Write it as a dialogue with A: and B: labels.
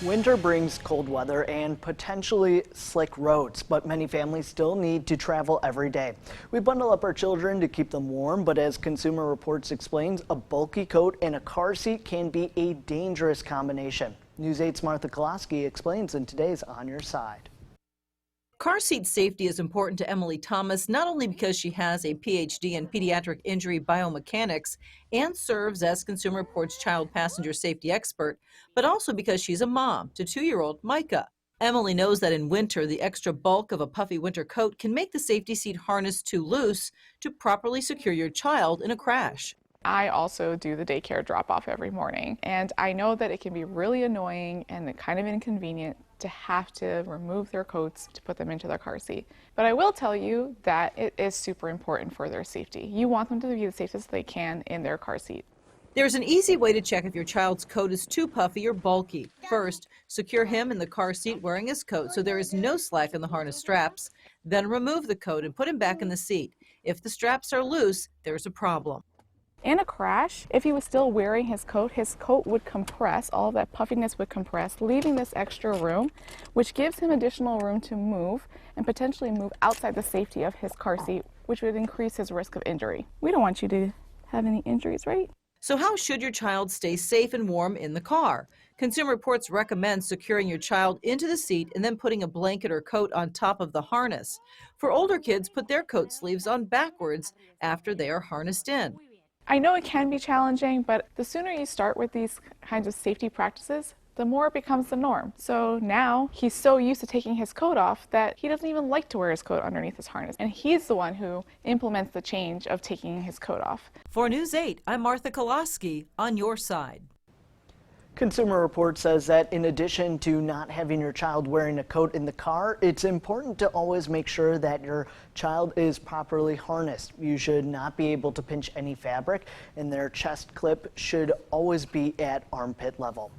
A: Winter brings cold weather and potentially slick roads, but many families still need to travel every day. We bundle up our children to keep them warm, but as Consumer Reports explains, a bulky coat and a car seat can be a dangerous combination. News 8's Martha Koloski explains in today's On Your Side.
B: Car seat safety is important to Emily Thomas, not only because she has a PhD in pediatric injury biomechanics and serves as Consumer Reports child passenger safety expert, but also because she's a mom to 2-year-old Micah. Emily knows that in winter, the extra bulk of a puffy winter coat can make the safety seat harness too loose to properly secure your child in a crash.
C: I also do the daycare drop-off every morning, and I know that it can be really annoying and kind of inconvenient to have to remove their coats to put them into their car seat. But I will tell you that it is super important for their safety. You want them to be the safest they can in their car seat.
B: There's an easy way to check if your child's coat is too puffy or bulky. First, secure him in the car seat wearing his coat so there is no slack in the harness straps. Then remove the coat and put him back in the seat. If the straps are loose, there's a problem.
C: In a crash, if he was still wearing his coat would compress, all of that puffiness would compress, leaving this extra room, which gives him additional room to move and potentially move outside the safety of his car seat, which would increase his risk of injury. We don't want you to have any injuries, right?
B: So how should your child stay safe and warm in the car? Consumer Reports recommends securing your child into the seat and then putting a blanket or coat on top of the harness. For older kids, put their coat sleeves on backwards after they are harnessed in.
C: I know it can be challenging, but the sooner you start with these kinds of safety practices, the more it becomes the norm. So now he's so used to taking his coat off that he doesn't even like to wear his coat underneath his harness. And he's the one who implements the change of taking his coat off.
B: For News 8, I'm Martha Koloski, On Your Side.
A: Consumer Reports says that in addition to not having your child wearing a coat in the car, it's important to always make sure that your child is properly harnessed. You should not be able to pinch any fabric, and their chest clip should always be at armpit level.